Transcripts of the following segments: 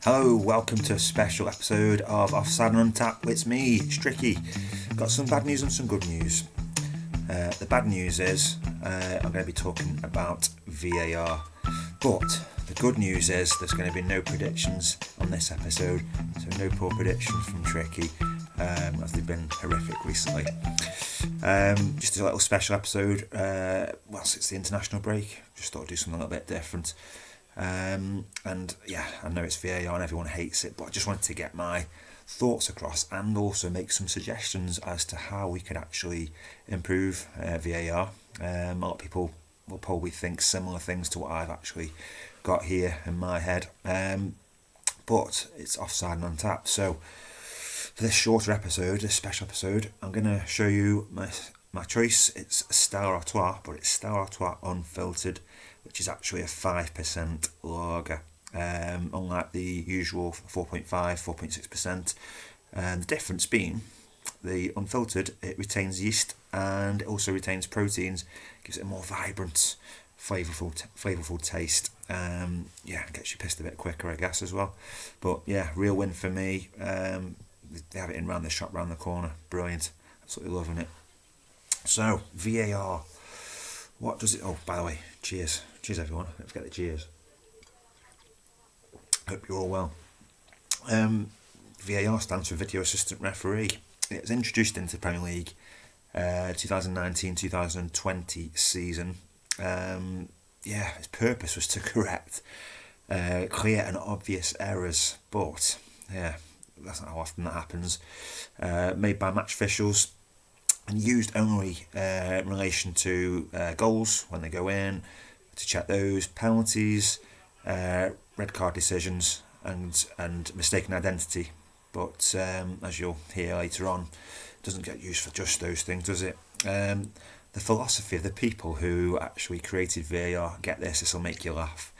Hello, welcome to a special episode of Offside and Untapped. It's me, it's Tricky. Got some bad news and some good news. The bad news is I'm going to be talking about VAR, but the good news is there's going to be no predictions on this episode, so no poor predictions from Tricky, as they've been horrific recently. Just a little special episode, whilst it's the international break, just thought I'd do something a little bit different. And yeah, I know it's VAR and everyone hates it, but I just wanted to get my thoughts across and also make some suggestions as to how we could actually improve VAR. A lot of people will probably think similar things to what I've actually got here in my head, but it's Offside and Untapped. So for this shorter episode, this special episode, I'm going to show you my choice. It's Stella Artois, but it's Stella Artois Unfiltered, which is actually a 5% lager, unlike the usual 4.5, 4.6%. And the difference being, the unfiltered, it retains yeast and it also retains proteins, gives it a more vibrant, flavourful taste. Gets you pissed a bit quicker, I guess, as well. But yeah, real win for me. They have it in round the shop, round the corner. Brilliant. Absolutely loving it. So, VAR. What does it... Oh, by the way, cheers. Cheers, everyone. Don't forget the cheers. Hope you're all well. VAR stands for Video Assistant Referee. It was introduced into the Premier League 2019-2020 season. Its purpose was to correct clear and obvious errors, but yeah, that's not how often that happens. Made by match officials and used only in relation to goals when they go in, to check those, penalties, red card decisions, and mistaken identity. But as you'll hear later on, it doesn't get used for just those things, does it? The philosophy of the people who actually created VAR, get this will make you laugh.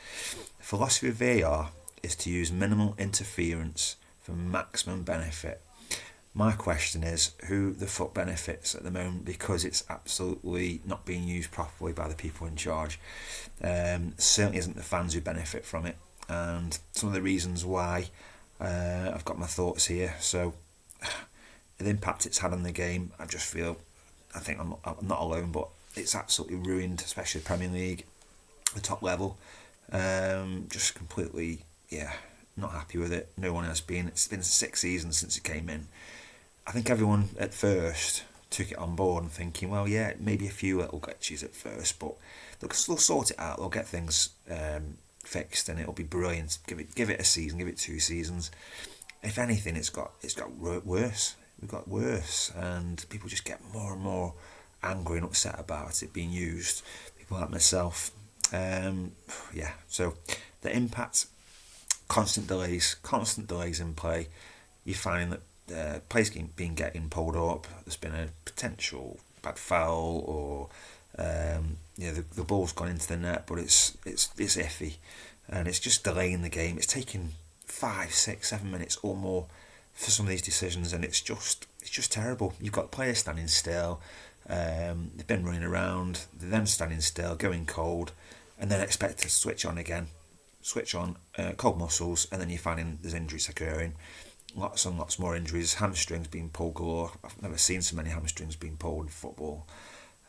The philosophy of VAR is to use minimal interference for maximum benefit. My question is, who the fuck benefits at the moment, because it's absolutely not being used properly by the people in charge. Certainly isn't the fans who benefit from it, and some of the reasons why, I've got my thoughts here. So the impact it's had on the game, I think I'm not alone, but it's absolutely ruined, especially the Premier League, the top level. Just completely, not happy with it. No one has been. It's been 6 seasons since it came in. I think everyone at first took it on board and thinking, well, yeah, maybe a few little glitches at first, but they'll sort it out. They'll get things fixed, and it'll be brilliant. Give it a season, give it 2 seasons. If anything, it's got worse. We've got worse, and people just get more and more angry and upset about it being used. People like myself. So the impact, constant delays in play. You're finding that players getting pulled up. There's been a potential bad foul, or the ball's gone into the net, but it's iffy, and it's just delaying the game. It's taking 5, 6, 7 minutes or more for some of these decisions, and it's just terrible. You've got players standing still. They've been running around. They're then standing still, going cold, and then expect to switch on again. Cold muscles, and then you're finding there's injuries occurring. Lots and lots more injuries. Hamstrings being pulled galore. I've never seen so many hamstrings being pulled in football.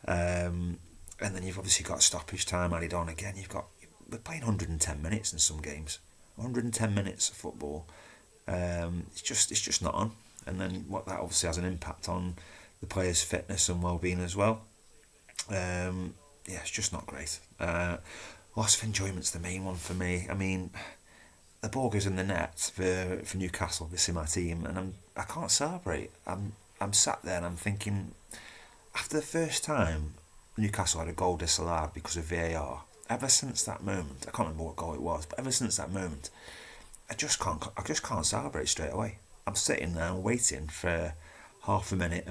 And then you've obviously got stoppage time added on again. We're playing 110 minutes in some games. 110 minutes of football. It's just not on. And then what that obviously has an impact on the players' fitness and well-being as well. It's just not great. Loss of enjoyment's the main one for me. I mean, the ball goes in the net for Newcastle, obviously my team, and I can't celebrate. I'm sat there and I'm thinking, after the first time Newcastle had a goal disallowed because of VAR, ever since that moment, I can't remember what goal it was, but ever since that moment, I just can't celebrate straight away. I'm sitting there waiting for half a minute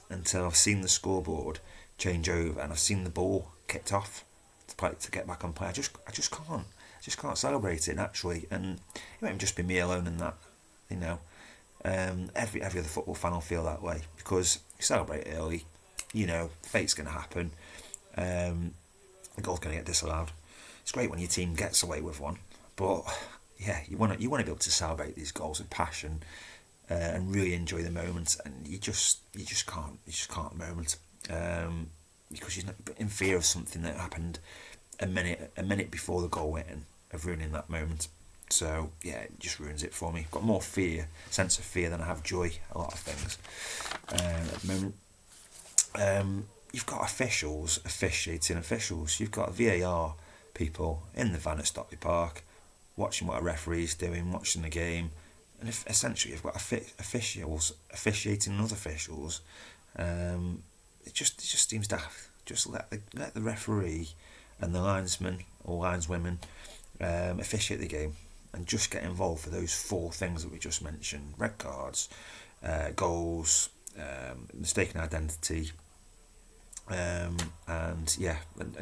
until I've seen the scoreboard change over and I've seen the ball kicked off to get back on play. I just can't celebrate it naturally, and it won't just be me alone in that. Every other football fan will feel that way, because you celebrate early, fate's going to happen. The goal's going to get disallowed. It's great when your team gets away with one, but yeah, you want to be able to celebrate these goals with passion and really enjoy the moment, and you just can't at the moment because you're in fear of something that happened a minute before the goal went in, of ruining that moment. So yeah, it just ruins it for me. I've got more sense of fear than I have joy. A lot of things at the moment. You've got officiating officials. You've got VAR people in the van at Stockley Park, watching what a referee's doing, watching the game, and essentially you've got officials officiating other officials. It just seems daft. Just let the referee and the linesman or lineswomen officiate the game, and just get involved for those 4 things that we just mentioned: red cards, goals, mistaken identity, and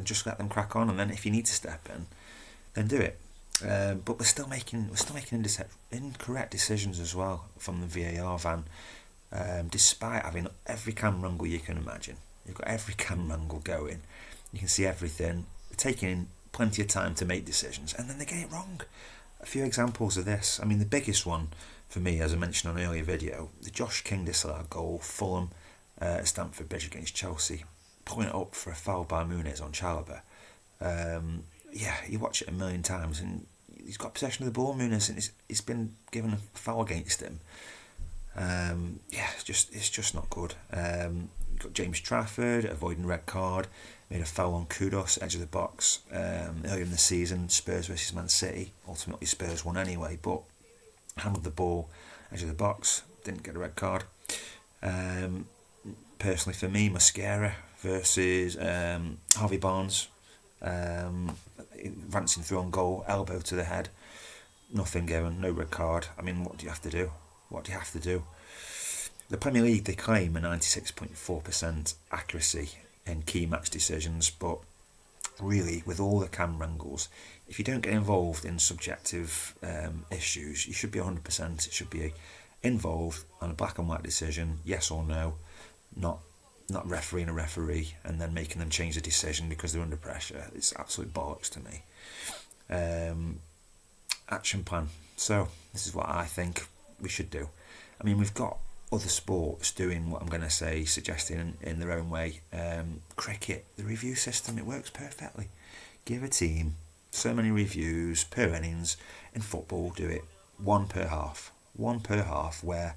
just let them crack on. And then if you need to step in, then do it. But we're still making incorrect decisions as well from the VAR van, despite having every camera angle you can imagine. You've got every camera angle going. You can see everything. They're taking plenty of time to make decisions, and then they get it wrong. A few examples of this. I mean, the biggest one for me, as I mentioned on an earlier video, the Josh King disallowed goal, Fulham at Stamford Bridge against Chelsea, pulling it up for a foul by Muniz on Chalobah. You watch it a million times, and he's got possession of the ball, Muniz, and he's been given a foul against him. It's just not good. You've got James Trafford avoiding red card, made a foul on Kudos, edge of the box, earlier in the season, Spurs versus Man City. Ultimately Spurs won anyway, but handled the ball, edge of the box, didn't get a red card. Personally for me, Mosquera versus Harvey Barnes, advancing through on goal, elbow to the head, nothing given, no red card. I mean, what do you have to do? The Premier League, they claim a 96.4% accuracy in key match decisions, but really, with all the camera angles, if you don't get involved in subjective issues, you should be 100%. It should be involved on a black and white decision, yes or no, not refereeing a referee and then making them change the decision because they're under pressure. It's absolute bollocks to me. Action plan. So this is what I think we should do. I mean, we've got other sports doing what I'm going to say, suggesting in their own way. Cricket, the review system, it works perfectly. Give a team so many reviews per innings. In football, do it one per half, where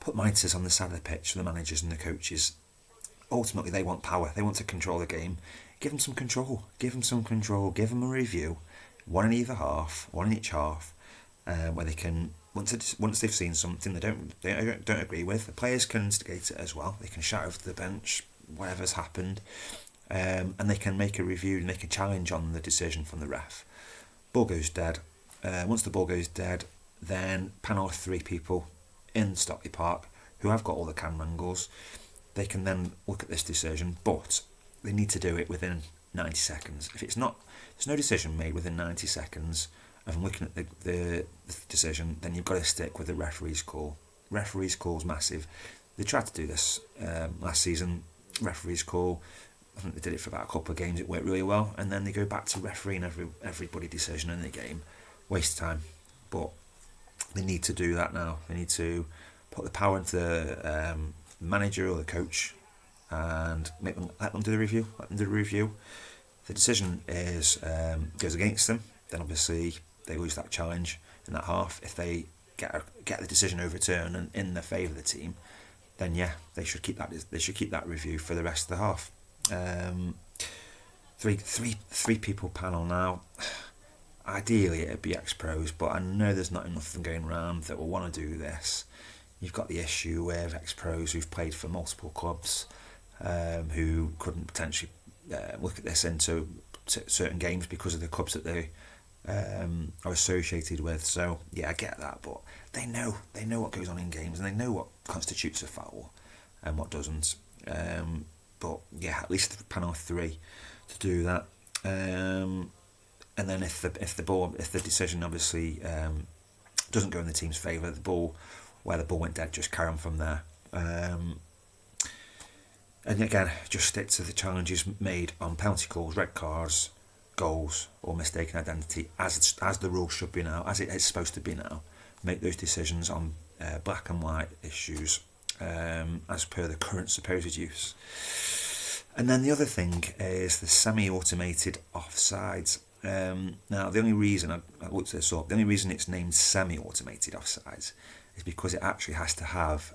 put monitors on the side of the pitch for the managers and the coaches. Ultimately, they want power. They want to control the game. Give them some control. Give them a review, one in either half, one in each half, where they can, once they've seen something they don't agree with, the players can instigate it as well. They can shout over to the bench whatever's happened, and they can make a review and make a challenge on the decision from the ref. Ball goes dead. Once the ball goes dead, then panel of 3 people in Stockley Park who have got all the camera angles. They can then look at this decision, but they need to do it within 90 seconds. If there's no decision made within 90 seconds of them looking at the decision, then you've got to stick with the referee's call. Referee's call is massive. They tried to do this last season, referee's call. I think they did it for about a couple of games, it worked really well, and then they go back to refereeing everybody decision in the game. Waste of time. But they need to do that now. They need to put the power into the manager or the coach and let them do the review. If the decision goes against them, then obviously they lose that challenge in that half. If they get the decision overturned and in the favour of the team, then yeah, they should keep that review for the rest of the half. Three people panel now. Ideally it'd be ex-pros, but I know there's not enough of them going around that will want to do this. You've got the issue with ex-pros who've played for multiple clubs, who couldn't potentially look at this into certain games because of the clubs that they are associated with. So yeah, I get that, but they know what goes on in games and they know what constitutes a foul and what doesn't. But yeah, at least the panel of 3 to do that. And then if the decision obviously doesn't go in the team's favour, where the ball went dead, just carry on from there. And again, just stick to the challenges made on penalty calls, red cards, goals or mistaken identity as the rule should be now, as it is supposed to be now. Make those decisions on black and white issues as per the current supposed use. And then the other thing is the semi-automated offsides. Now, the only reason I looked this up, the only reason it's named semi-automated offsides is because it actually has to have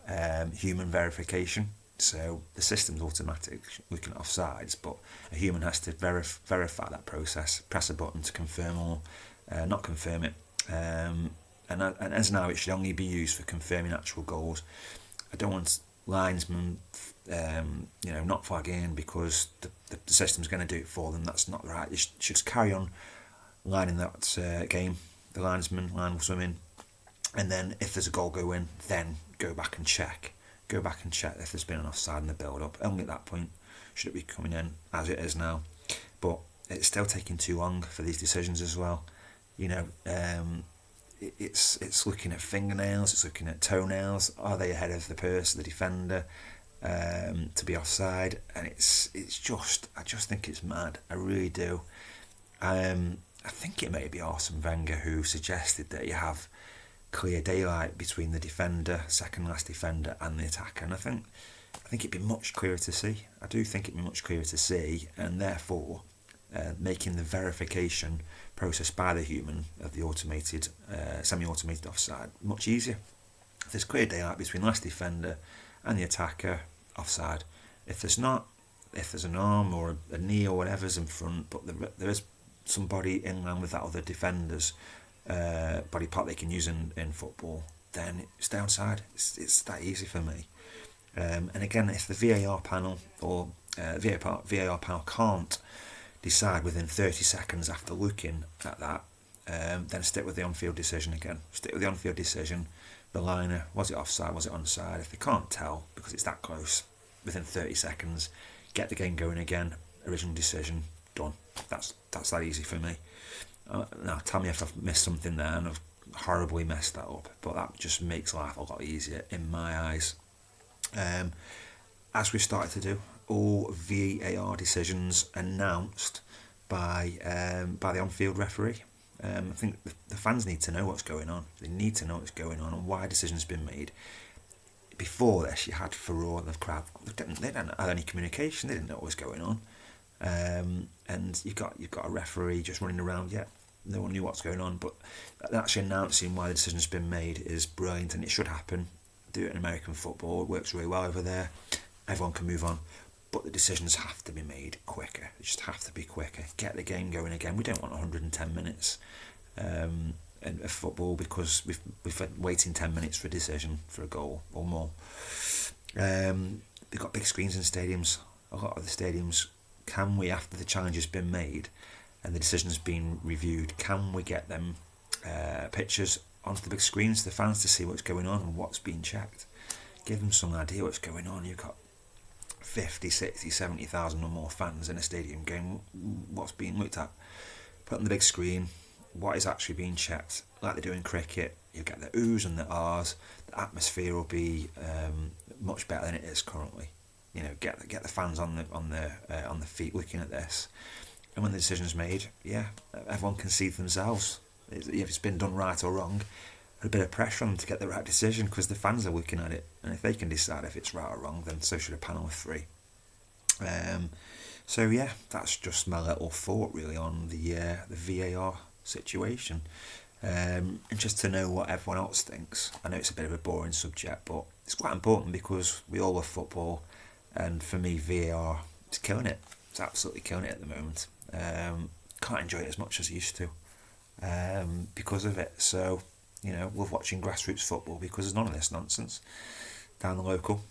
human verification. So the system's automatic looking at offsides, but a human has to verify that process, press a button to confirm or not confirm it. And as now, it should only be used for confirming actual goals. I don't want linesmen, not flagging because the system's going to do it for them. That's not right. They should just carry on lining that game. The linesman line will swim in, and then if there's a goal go in, then go back and check. Go back and check if there's been an offside in the build-up. Only at that point should it be coming in as it is now. But it's still taking too long for these decisions as well. It's looking at fingernails, it's looking at toenails. Are they ahead of the person, the defender, to be offside? And it's just, I just think it's mad. I really do. I think it may be Arsene Wenger who suggested that you have clear daylight between the defender, second last defender, and the attacker. And I think it'd be much clearer to see. I do think it'd be much clearer to see, and therefore making the verification process by the human of the automated, semi-automated offside much easier. If there's clear daylight between last defender and the attacker, offside. If there's not, if there's an arm or a knee or whatever's in front, but there is somebody in line with that other defender's body part they can use in football, then it's downside. It's that easy for me. And again, if the VAR panel or VAR panel can't decide within 30 seconds after looking at that, then stick with the on-field decision again. Stick with the on-field decision. The liner, was it offside, was it onside? If they can't tell because it's that close, within 30 seconds, get the game going again. Original decision, done. That's that easy for me. Now, tell me if I've missed something there and I've horribly messed that up, but that just makes life a lot easier in my eyes. As we've started to do, all VAR decisions announced by the on-field referee. I think the fans need to know what's going on. They need to know what's going on and why decisions have been made. Before this, you had furore in the crowd. They didn't have any communication. They didn't know what was going on. And you've got a referee just running around. Yeah, no one knew what's going on. But actually announcing why the decision's been made is brilliant, and it should happen. Do it in American football. It works really well over there. Everyone can move on. But the decisions have to be made quicker. They just have to be quicker. Get the game going again. We don't want 110 minutes in football because we've had waiting 10 minutes for a decision for a goal or more. They've got big screens in stadiums. A lot of the stadiums, can we, after the challenge has been made and the decision's been reviewed, can we get them pictures onto the big screens for the fans to see what's going on and what's being checked? Give them some idea what's going on. You've got 50, 60, 70,000 or more fans in a stadium game. What's being looked at? Put on the big screen what is actually being checked, like they do in cricket. You get the oohs and the ahs. The atmosphere will be much better than it is currently. Get the fans on the feet looking at this, and when the decision's made, everyone can see themselves if it's been done right or wrong. A bit of pressure on them to get the right decision because the fans are looking at it, and if they can decide if it's right or wrong, then so should a panel of three. That's just my little thought really on the VAR situation, and just to know what everyone else thinks. I know it's a bit of a boring subject, but it's quite important because we all love football, and for me VAR is killing it. It's absolutely killing it at the moment. Can't enjoy it as much as I used to because of it. So love watching grassroots football because there's none of this nonsense down the local.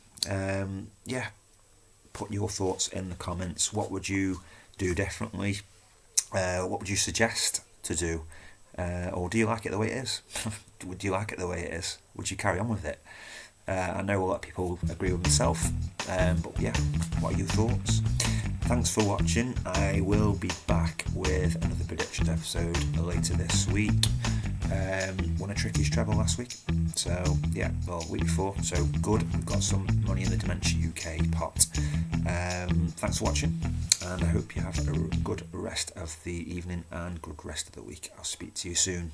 Put your thoughts in the comments. What would you do differently? What would you suggest to do? Or do you like it the way it is? Would you like it the way it is? Would you carry on with it? I know a lot of people agree with myself, but what are your thoughts? thanks for watching. I will be back with another predictions episode later this week. Won a trickies treble last week, so yeah, well, week before, so good. We've got some money in the Dementia UK pot. Thanks for watching, and I hope you have a good rest of the evening and good rest of the week. I'll speak to you soon.